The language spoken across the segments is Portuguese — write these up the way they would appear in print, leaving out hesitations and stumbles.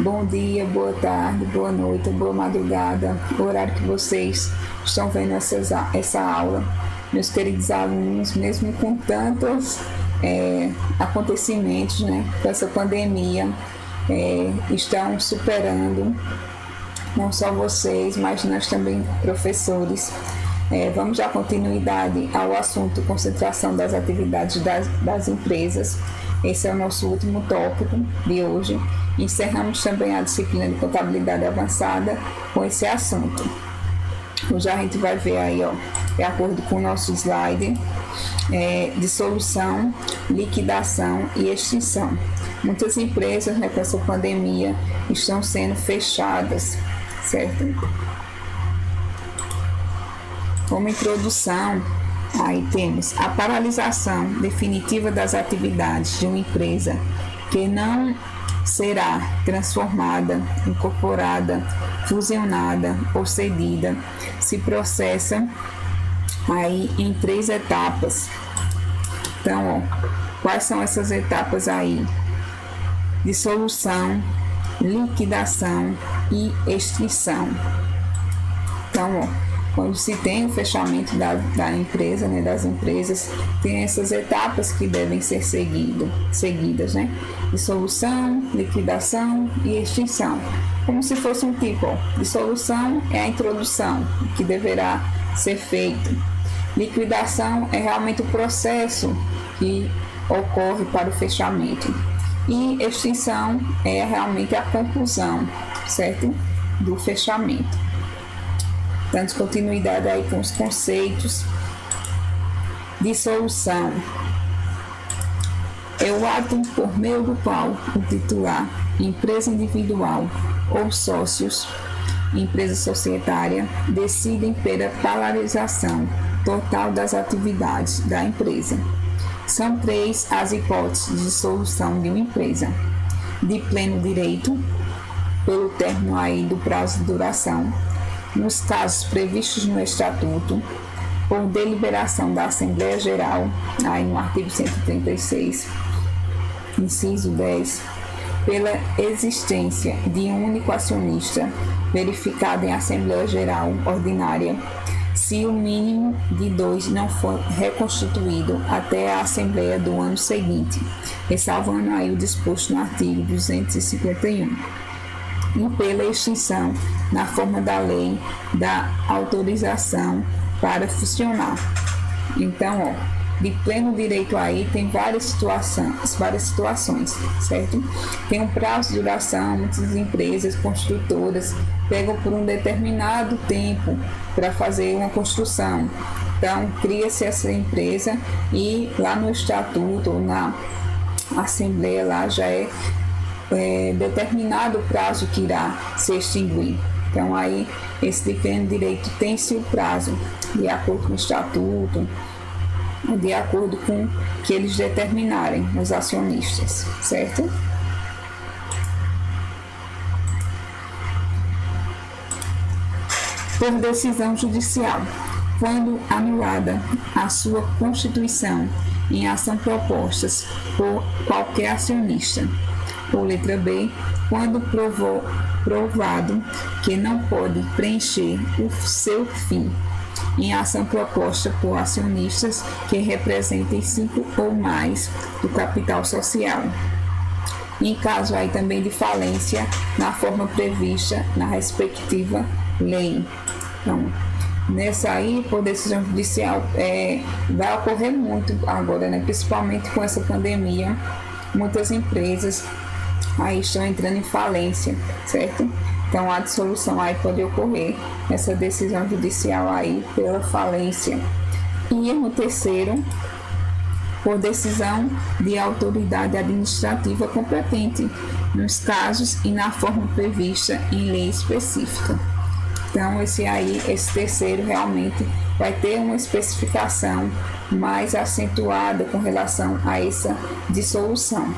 Bom dia, boa tarde, boa noite, boa madrugada, o horário que vocês estão vendo essa aula. Meus queridos alunos, mesmo com tantos acontecimentos, né, com essa pandemia, estão superando, não só vocês, mas nós também, professores. Vamos dar continuidade ao assunto concentração das atividades das empresas. Esse é o nosso último tópico de hoje. Encerramos também a disciplina de contabilidade avançada com esse assunto. Hoje a gente vai ver aí, de acordo com o nosso slide, dissolução, liquidação e extinção. Muitas empresas, com essa pandemia, estão sendo fechadas, certo? Como introdução, aí temos a paralisação definitiva das atividades de uma empresa que não será transformada, incorporada, fusionada ou cedida, se processa aí em 3 etapas. Então, quais são essas etapas aí? Dissolução, liquidação e extinção. Então, quando se tem o fechamento da empresa, das empresas, tem essas etapas que devem ser seguidas, né? Dissolução, liquidação e extinção. Como se fosse um tipo, dissolução é a introdução, que deverá ser feito. Liquidação é realmente o processo que ocorre para o fechamento. E extinção é realmente a conclusão, certo? Do fechamento. Dando continuidade aí com os conceitos. Dissolução é o ato por meio do qual o titular, empresa individual ou sócios, empresa societária, decidem pela paralisação total das atividades da empresa. São 3 as hipóteses de dissolução de uma empresa: de pleno direito, pelo término aí do prazo de duração, nos casos previstos no Estatuto, por deliberação da Assembleia Geral, aí no artigo 136, inciso 10, pela existência de um único acionista, verificado em Assembleia Geral Ordinária, se o mínimo de 2 não for reconstituído até a Assembleia do ano seguinte, ressalvando aí o disposto no artigo 251. E pela extinção, na forma da lei, da autorização para funcionar. Então, de pleno direito aí tem várias situações, certo? Tem um prazo de duração, muitas empresas construtoras pegam por um determinado tempo para fazer uma construção. Então, cria-se essa empresa e lá no estatuto ou na assembleia lá já é determinado o prazo que irá se extinguir. Então aí esse diferente direito tem-se o prazo de acordo com o estatuto, de acordo com que eles determinarem os acionistas, certo? Por decisão judicial, quando anulada a sua constituição em ação propostas por qualquer acionista. Ou letra B, quando provado que não pode preencher o seu fim em ação proposta por acionistas que representem 5 ou mais do capital social. Em caso aí também de falência, na forma prevista na respectiva lei. Então, nessa aí, por decisão judicial, vai ocorrer muito agora, principalmente com essa pandemia, muitas empresas aí estão entrando em falência, certo? Então a dissolução aí pode ocorrer, essa decisão judicial aí pela falência. E no terceiro, por decisão de autoridade administrativa competente, nos casos e na forma prevista em lei específica. Então esse terceiro realmente vai ter uma especificação mais acentuada com relação a essa dissolução.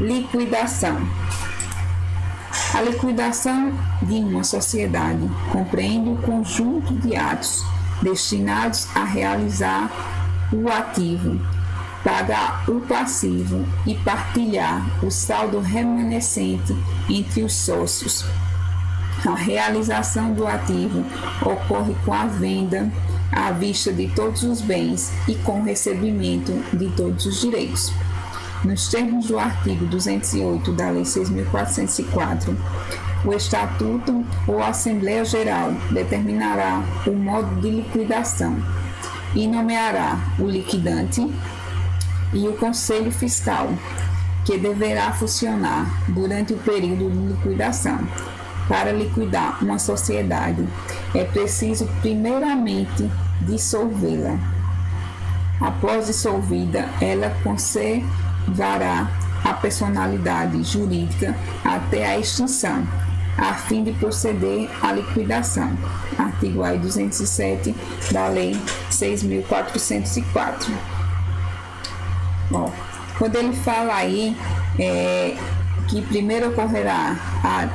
Liquidação. A liquidação de uma sociedade compreende o conjunto de atos destinados a realizar o ativo pagar o passivo e partilhar o saldo remanescente entre os sócios. A realização do ativo ocorre com a venda à vista de todos os bens e com o recebimento de todos os direitos. Nos termos do artigo 208 da Lei 6.404, o Estatuto ou a Assembleia Geral determinará o modo de liquidação e nomeará o liquidante e o Conselho Fiscal, que deverá funcionar durante o período de liquidação. Para liquidar uma sociedade, é preciso primeiramente dissolvê-la. Após dissolvida, ela conservará a personalidade jurídica até a extinção, a fim de proceder à liquidação. Artigo 207 da Lei 6.404. Bom, quando ele fala aí que primeiro ocorrerá a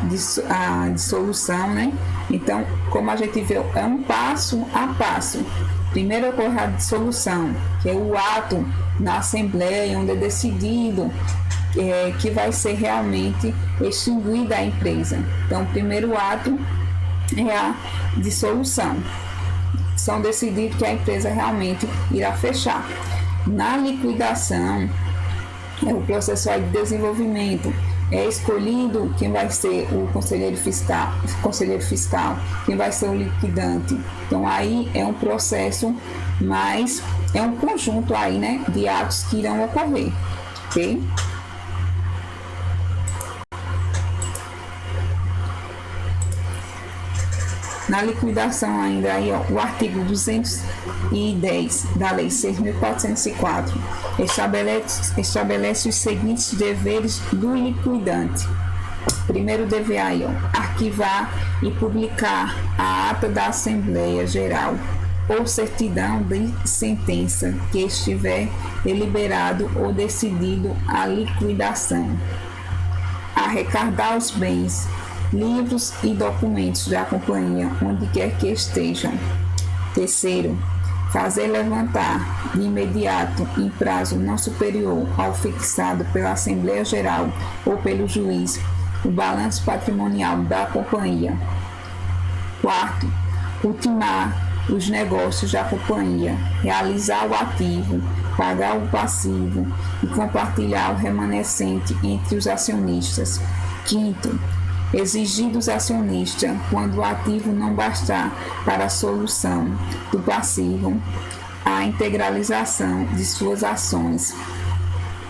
dissolução, né? Então, como a gente vê, é um passo a passo. Primeiro ocorre a dissolução, que é o ato na Assembleia, onde é decidido que vai ser realmente extinguida a empresa. Então, o primeiro ato é a dissolução. São decididos que a empresa realmente irá fechar. Na liquidação, é o processo de desenvolvimento. É escolhido quem vai ser o conselheiro fiscal, quem vai ser o liquidante. Então aí é um processo, mas é um conjunto aí, né, de atos que irão ocorrer, ok? Na liquidação ainda aí, ó, o artigo 210 da Lei 6.404 estabelece os seguintes deveres do liquidante. Primeiro dever aí, ó, arquivar e publicar a ata da Assembleia Geral ou certidão de sentença que estiver deliberado ou decidido a liquidação. Arrecadar os bens, livros e documentos da companhia onde quer que estejam. Terceiro, fazer levantar de imediato, em prazo não superior ao fixado pela Assembleia Geral ou pelo juiz, o balanço patrimonial da companhia. Quarto, ultimar os negócios da companhia, realizar o ativo, pagar o passivo e compartilhar o remanescente entre os acionistas. Quinto, exigir dos acionistas, quando o ativo não bastar para a solução do passivo, a integralização de suas ações.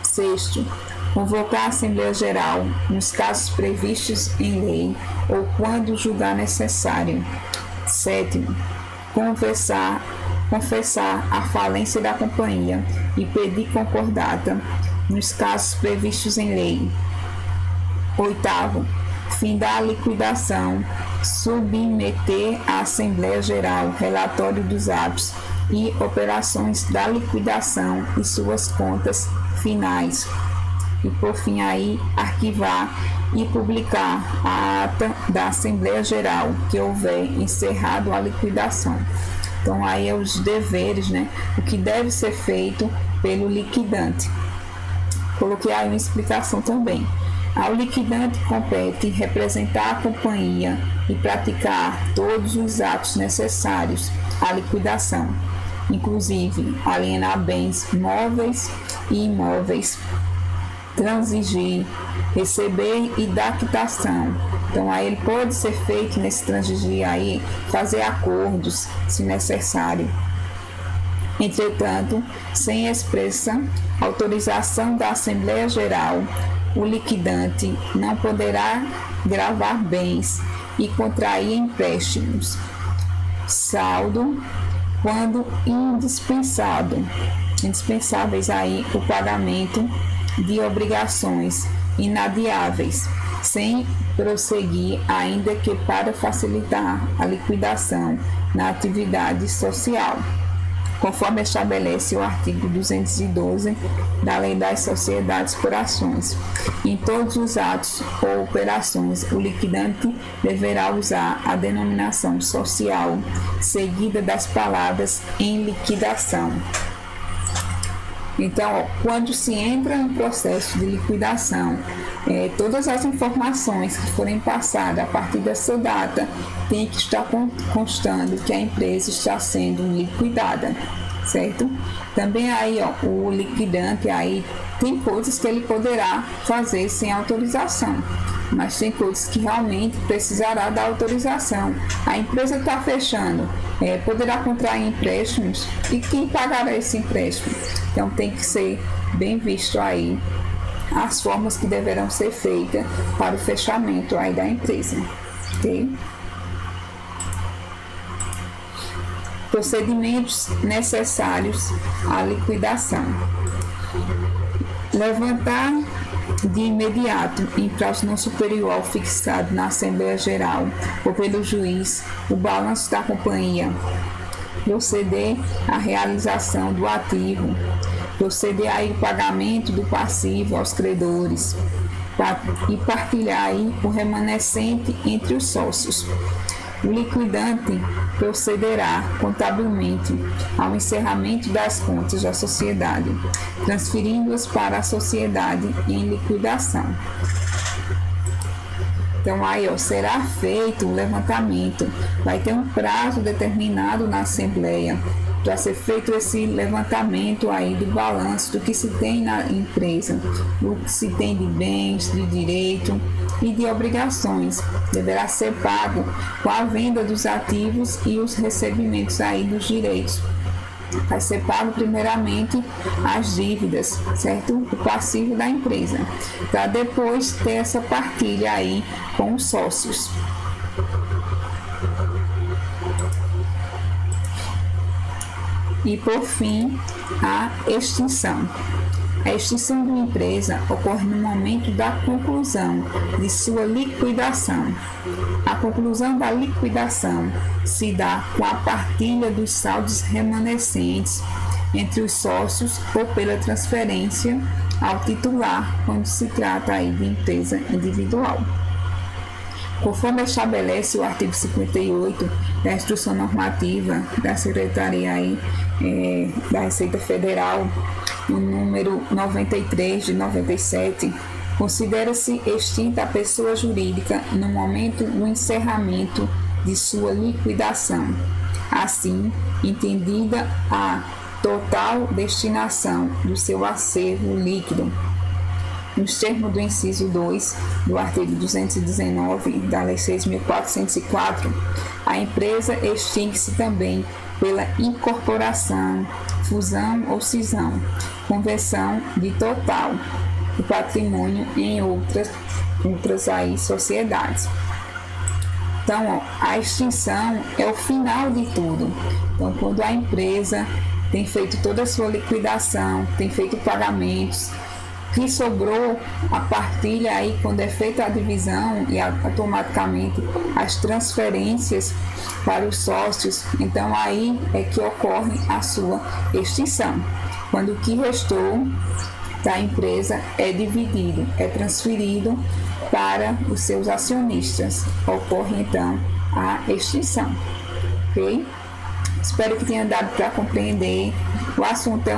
Sexto, convocar a Assembleia Geral nos casos previstos em lei ou quando julgar necessário. Sétimo, confessar a falência da companhia e pedir concordata nos casos previstos em lei. Oitavo, findar a liquidação, submeter à Assembleia Geral relatório dos atos e operações da liquidação e suas contas finais. E por fim aí, arquivar e publicar a ata da Assembleia Geral que houver encerrado a liquidação. Então aí é os deveres, né? O que deve ser feito pelo liquidante. Coloquei aí uma explicação também. Ao liquidante compete representar a companhia e praticar todos os atos necessários à liquidação, inclusive alienar bens móveis e imóveis, transigir, receber e dar quitação. Então aí ele pode ser feito nesse transigir aí, fazer acordos se necessário. Entretanto, sem expressa autorização da Assembleia Geral, o liquidante não poderá gravar bens e contrair empréstimos, saldo, quando indispensáveis aí o pagamento de obrigações inadiáveis, sem prosseguir, ainda que para facilitar a liquidação na atividade social, conforme estabelece o artigo 212 da Lei das Sociedades por Ações. Em todos os atos ou operações, o liquidante deverá usar a denominação social seguida das palavras em liquidação. Então, quando se entra no processo de liquidação, todas as informações que forem passadas a partir dessa data tem que estar constando que a empresa está sendo liquidada, certo? Também aí, o liquidante aí tem coisas que ele poderá fazer sem autorização, mas tem coisas que realmente precisará da autorização. A empresa está fechando, poderá contrair empréstimos, e quem pagará esse empréstimo? Então tem que ser bem visto aí as formas que deverão ser feitas para o fechamento aí da empresa, ok? Procedimentos necessários à liquidação: levantar de imediato, em prazo não superior ao fixado na Assembleia Geral ou pelo juiz, o balanço da companhia, proceder à realização do ativo, proceder aí o pagamento do passivo aos credores e partilhar aí o remanescente entre os sócios. O liquidante procederá contabilmente ao encerramento das contas da sociedade, transferindo-as para a sociedade em liquidação. Então, aí, será feito o levantamento, vai ter um prazo determinado na Assembleia para ser feito esse levantamento aí do balanço do que se tem na empresa, do que se tem de bens, de direito e de obrigações. Deverá ser pago com a venda dos ativos e os recebimentos aí dos direitos. Vai ser pago primeiramente as dívidas, certo? O passivo da empresa, para depois ter essa partilha aí com os sócios. E por fim, a extinção. A extinção de uma empresa ocorre no momento da conclusão de sua liquidação. A conclusão da liquidação se dá com a partilha dos saldos remanescentes entre os sócios ou pela transferência ao titular, quando se trata aí de empresa individual. Conforme estabelece o artigo 58 da Instrução Normativa da Secretaria da Receita Federal, no número 93 de 97, considera-se extinta a pessoa jurídica no momento do encerramento de sua liquidação. Assim, entendida a total destinação do seu acervo líquido, nos termos do inciso 2 do artigo 219 da Lei 6.404, a empresa extingue-se também pela incorporação, fusão ou cisão, conversão de total do patrimônio em outras aí sociedades. Então, a extinção é o final de tudo. Então, quando a empresa tem feito toda a sua liquidação, tem feito pagamentos, que sobrou a partilha aí, quando é feita a divisão e automaticamente as transferências para os sócios, então aí é que ocorre a sua extinção. Quando o que restou da empresa é dividido, é transferido para os seus acionistas, ocorre então a extinção, ok? Espero que tenha dado para compreender. O assunto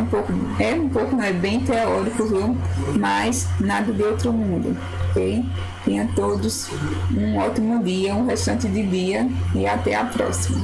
não é bem teórico, viu? Mas nada de outro mundo, ok? Tenha todos um ótimo dia, um restante de dia e até a próxima.